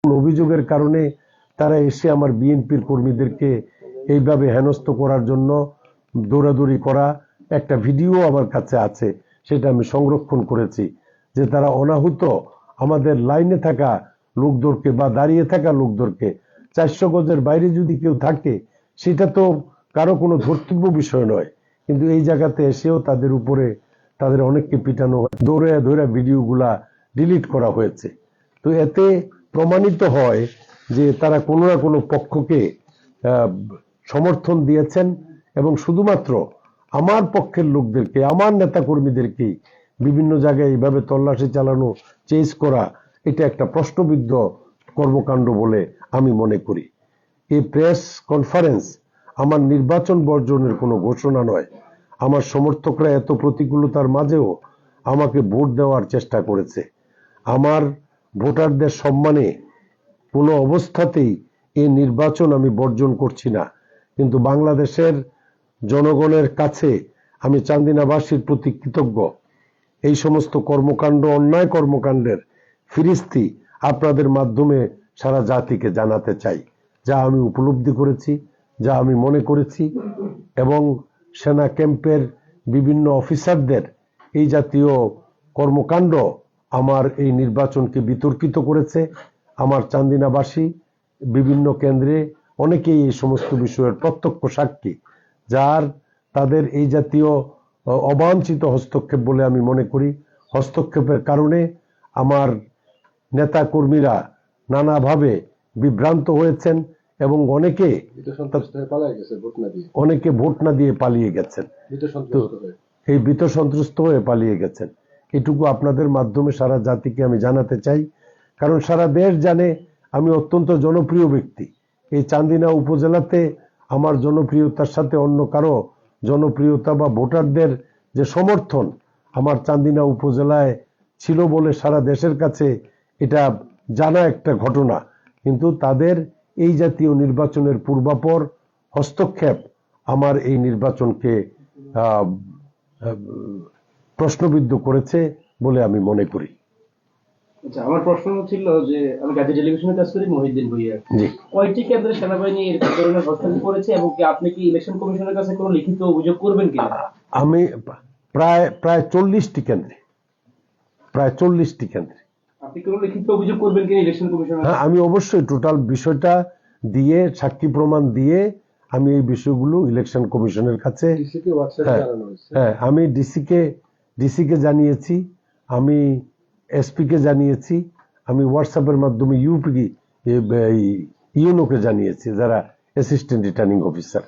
অভিযোগের কারণে তারা এসে আমার বিএনপির কর্মীদেরকে এইভাবে হেনস্থ করার জন্য দৌড়াদৌড়ি করা একটা ভিডিও আমার কাছে আছে, সেটা আমি সংরক্ষণ করেছি, যে তারা অনাহুত আমাদের লাইনে থাকা লোকদেরকে বা দাঁড়িয়ে থাকা লোকদেরকে 400 গজের বাইরে যদি কেউ থাকে সেটা তো কারো কোনো ধর্তব্য বিষয় নয়, কিন্তু এই জায়গাতে এসেও তাদের উপরে তাদের অনেককে পিটানো, দৌড়ে ধরে ভিডিওগুলা ডিলিট করা হয়েছে। তো এতে প্রমাণিত হয় যে তারা কোনো না কোনো পক্ষকে সমর্থন দিয়েছেন এবং শুধুমাত্র আমার পক্ষের লোকদেরকে, আমার নেতা কর্মীদেরকে বিভিন্ন জায়গায় এইভাবে তল্লাশি চালানো, চেজ করা, এটা একটা প্রশ্নবিদ্ধ কর্মকাণ্ড বলে আমি মনে করি। এই প্রেস কনফারেন্স আমার নির্বাচন বর্জনের কোনো ঘোষণা নয়। আমার সমর্থকরা এত প্রতিকূলতার মাঝেও আমাকে ভোট দেওয়ার চেষ্টা করেছে। আমার ভোটারদের সম্মানে কোনো অবস্থাতেই এই নির্বাচন আমি বর্জন করছি না, কিন্তু বাংলাদেশের জনগণের কাছে আমি চান্দিনাবাসীর প্রতি কৃতজ্ঞ। এই সমস্ত কর্মকাণ্ড, অন্যায় কর্মকাণ্ডের ফিরিস্তি আপনাদের মাধ্যমে সারা জাতিকে জানাতে চাই, যা আমি উপলব্ধি করেছি, যা আমি মনে করেছি। এবং সেনা ক্যাম্পের বিভিন্ন অফিসারদের এই জাতীয় কর্মকাণ্ড আমার এই নির্বাচনকে বিতর্কিত করেছে। আমার চান্দিনাবাসী বিভিন্ন কেন্দ্রে অনেকেই এই সমস্ত বিষয়ের প্রত্যক্ষ সাক্ষী, যার তাদের এই জাতীয় অবাঞ্ছিত হস্তক্ষেপ বলে আমি মনে করি। হস্তক্ষেপের কারণে আমার নেতা কর্মীরা নানাভাবে বিভ্রান্ত হয়েছেন এবং অনেকে ভোট না দিয়ে পালিয়ে গেছেন, এই ভীত সন্ত্রস্ত হয়ে পালিয়ে গেছেন। এটুকু আপনাদের মাধ্যমে সারা জাতিকে আমি জানাতে চাই, কারণ সারা দেশ জানে আমি অত্যন্ত জনপ্রিয় ব্যক্তি। এই চান্দিনা উপজেলাতে আমার জনপ্রিয়তার সাথে অন্য কারো জনপ্রিয়তা বা ভোটারদের যে সমর্থন আমার চান্দিনা উপজেলায় ছিল বলে সারা দেশের কাছে এটা জানা একটা ঘটনা, কিন্তু তাদের এই জাতীয় নির্বাচনের পূর্বাপর হস্তক্ষেপ আমার এই নির্বাচনকে প্রশ্নবিদ্ধ করেছে বলে আমি মনে করি। আচ্ছা, আমার প্রশ্ন ছিল যে আমি গাজী টেলিভিশনে কাজ করি, মহিউদ্দিন ভুঁইয়া, কয়টি কেন্দ্রে সেনাবাহিনী এই ধরনের হস্তক্ষেপ করেছে এবং কি আপনি কি ইলেকশন কমিশনের কাছে কোনো লিখিত অভিযোগ করবেন কিনা? আমি প্রায় 40টি কেন্দ্রে, প্রায় 40টি কেন্দ্রে আপনি কোনো লিখিত অভিযোগ করবেন কিনা ইলেকশন কমিশনের? হ্যাঁ, আমি অবশ্যই টোটাল বিষয়টা দিয়ে, সাক্ষী প্রমাণ দিয়ে আমি এই বিষয়গুলো ইলেকশন কমিশনের কাছে, হ্যাঁ আমি ডিসি কে জানিয়েছি, আমি এসপি কে জানিয়েছি, আমি হোয়াটসঅ্যাপের মাধ্যমে ইউনোকে জানিয়েছি, যারা অ্যাসিস্ট্যান্ট রিটার্নিং অফিসার।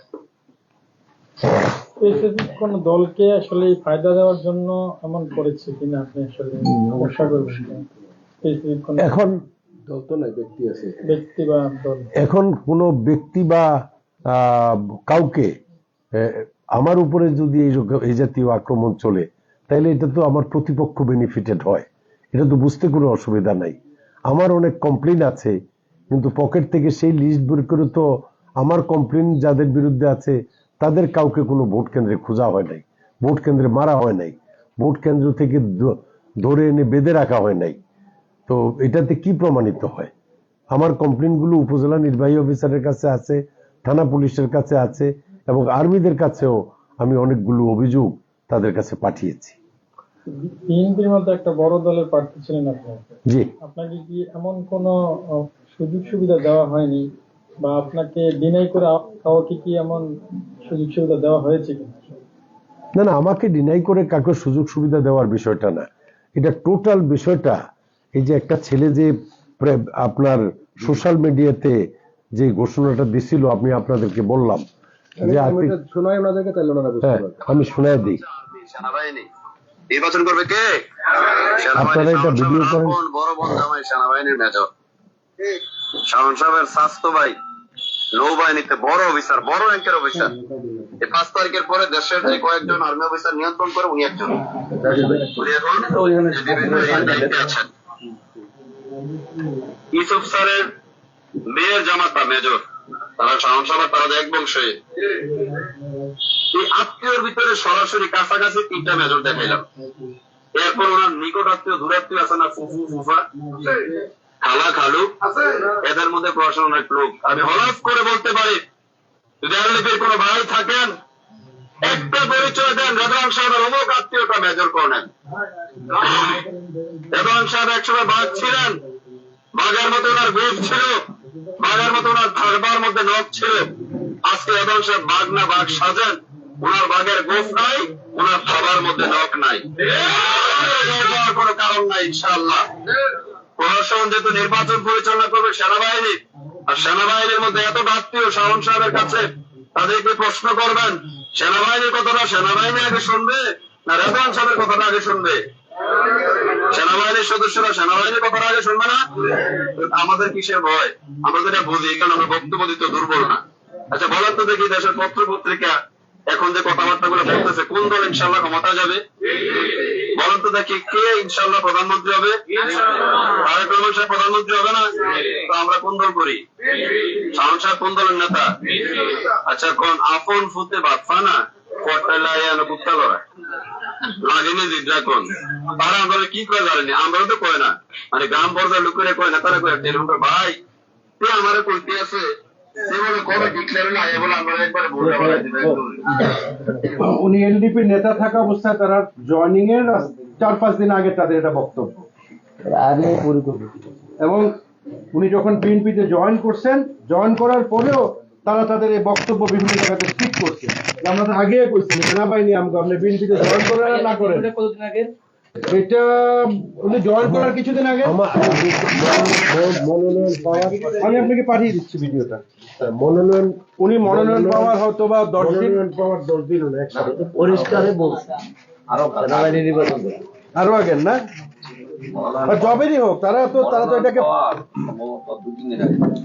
কোন দলকে আসলে ফায়দা দেওয়ার জন্য এমন করেছে কিনা আপনি আসলে আশা করবেন? এখন দল তো নাই, ব্যক্তি আছে, ব্যক্তি বা দল। এখন কোনো ব্যক্তি বা কাউকে আমার উপরে যদি এই জাতীয় আক্রমণ চলে, তাহলে এটা তো আমার প্রতিপক্ষ বেনিফিটেড হয়, এটা তো বুঝতে কোনো অসুবিধা নাই। আমার অনেক কমপ্লেন আছে, কিন্তু পকেট থেকে সেই লিস্ট বের করে তো আমার কমপ্লেন যাদের বিরুদ্ধে আছে তাদের কাউকে কোনো ভোট কেন্দ্রে খোঁজা হয় নাই, ভোট কেন্দ্রে মারা হয় নাই, ভোট কেন্দ্র থেকে ধরে এনে বেঁধে রাখা হয় নাই। তো এটাতে কি প্রমাণিত হয়? আমার কমপ্লেনগুলো উপজেলা নির্বাহী অফিসারের কাছে আছে, থানা পুলিশের কাছে আছে এবং আর্মিদের কাছেও আমি অনেকগুলো অভিযোগ তাদের কাছে পাঠিয়েছি। বিএনপির মধ্যে একটা বড় দলের প্রার্থী ছিলেন আপনি, জি, আপনাকে কি এমন কোন সুযোগ সুবিধা দেওয়া হয়নি বা আপনাকে ডিনাই করে কাউকে কি এমন সুযোগ সুবিধা দেওয়া হয়েছে কিনা? না না, আমাকে ডিনাই করে কাউকে সুযোগ সুবিধা দেওয়ার বিষয়টা না, এটা টোটাল বিষয়টা এই যে একটা ছেলে যে আপনার সোশ্যাল মিডিয়াতে যে ঘোষণাটা দিছিল, আমি আপনাদেরকে বললাম যে আমি শোনায় দিই, নির্বাচন করবে কে? আপনারা এটা ভিডিও করেন। বড় বোন জামাই সেনাবাহিনীর মেজর শাওন সাহেবের স্বাস্থ্য ভাই নৌবাহিনীতে বড় অফিসার, বড় র্যাঙ্কের অফিসার। এই 5 তারিখের পরে দেশের যে কয়েকজন আর্মি অফিসার নিয়ন্ত্রণ করে উনি একজন, আছেন ইউসুফ স্যারের মেয়ের জামাতা মেজর, তারা শাওন সাহেব, তারা এক বংশে। এই আত্মীয়র ভিতরে সরাসরি কাছাকাছি 3টা মেজর দেখাইলাম। এরপর ওনার নিকট আত্মীয়, দূরাত্মীয় আছে না, ফুফু ফুফা, খালা খালু, এদের মধ্যে প্রশাসনের লোক। আমি হলফ করে বলতে পারি, যদি এলডিপির কোনো ভাই থাকেন একটা পরিচয় দেন, রেদওয়ান সাহেবের অমুক আত্মীয়তা মেজর করেন। রেদওয়ান সাহেব একসময় বাঘ ছিলেন, বাঘের মতো ওনার গোপ ছিল, বাঘের মতো ওনার থাকবার মধ্যে নখ ছিল। আজকে রেদওয়ান সাহেব বাঘ না বাঘ সাজেন, ওনার বাঘের গোপ নাই, ওনার থাবার মধ্যে নখ নাই, কোনো কারণ নাই। ইনশাআল্লাহ প্রশাসন যেহেতু নির্বাচন পরিচালনা করবে সেনাবাহিনী, আর সেনাবাহিনীর মধ্যে এত আত্মীয় শাওন সাহেবের কাছে, তাদেরকে প্রশ্ন করবেন সেনাবাহিনীর কথাটা সেনাবাহিনী আগে শুনবে না রেদওয়ান সাহেবের কথাটা আগে শুনবে? সেনাবাহিনীর সদস্যরা সেনাবাহিনীর কথাটা আগে শুনবে না? আমাদের কিসের ভয়? আমরা যেটা বুঝি, কারণ আমরা বক্তব্য দিতে দুর্বল না। আচ্ছা বলেন তো দেখি, দেশের পত্র পত্রিকা এখন যে কথাবার্তা গুলো বলতেছে, কোন দল ইনশাল্লাহ ক্ষমতা যাবে? বলেন তো দেখি, কে ইনশাল্লাহ প্রধানমন্ত্রী হবে? তারেক রহমান সাহেব প্রধানমন্ত্রী হবে না? তো আমরা কোন দল করি? শাওন সাহেব কোন দলের নেতা? আচ্ছা কোন আপন ফুতে বাদফা না কুত্তা লড়া লাগেনি জিদ্রা কোন তারা আমরা কি করে জানেনি? আমরাও তো কয় না, মানে গ্রাম পর্যায়ের লোকেরা কয় না, তারা কয় ভাই তুই আমার কইতে আছে উনি এলডিপি নেতা থাকা অবস্থায় তারা জয়নিং এর 4-5 দিন আগে তাদের এটা বক্তব্য, এবং উনি যখন বিএনপিতে জয়েন করছেন, জয়েন করার পরেও তারা তাদের এই বক্তব্য বিভিন্ন জায়গাতে ঠিক করছে। আমরা তো আগে কইছি সেনাবাহিনী আমগো আপনি বিএনপিতে জয়েন করেন আর না করেন, কতদিন আগে এটা উনি জয়েন করার কিছুদিন আগে মনোনয়ন পাওয়ার, আমি আপনাকে পাঠিয়ে দিচ্ছি ভিডিওটা। মনোনয়ন উনি মনোনয়ন পাওয়ার হয়তো বা 10 দিন, মনোনয়ন পাওয়ার 10 দিন হলো একসাথে। পরিষ্কারে বলছে সেনাবাহিনী নির্বাচন করে। আরো আগের না বা জবেরই হোক, তারা তো এটাকে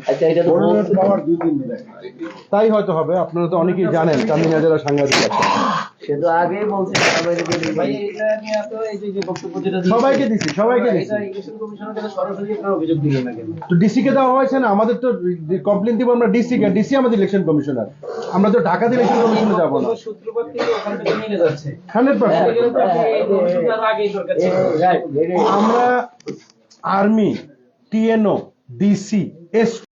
আচ্ছা এটা তো মনোনয়ন পাওয়ার 2 দিন লাগে। তাই হয়তো হবে। আপনারা তো অনেকেই জানেন, তামিনা যারা সাংবাদিক আছে সে তো আগেই বলছে সেনাবাহিনীকে ভাই নির্বাচন। এটা নিয়ে তো এই যে বক্তব্য যেটা দিয়েছেন, সবাইকে দিছি এটা ইলেকশন কমিশনের কাছে সরাসরি আপনারা অভিযোগ দিলেন না কেন? তো ডিসি কে দেওয়া হয়েছে না, আমাদের তো কমপ্লেন দিব আমরা ডিসি কে, ডিসি আমাদের ইলেকশন কমিশনার, আমরা তো ঢাকা ইলেকশন কমিশনে যাব না। সূত্রপাত থেকে ওখান থেকে নিয়ে যাচ্ছে 100% এগুলো তো আপনি এই কমিশনার আগেই দরকার ছিল। আমরা আর্মি, টিএনও, ডিসি, এস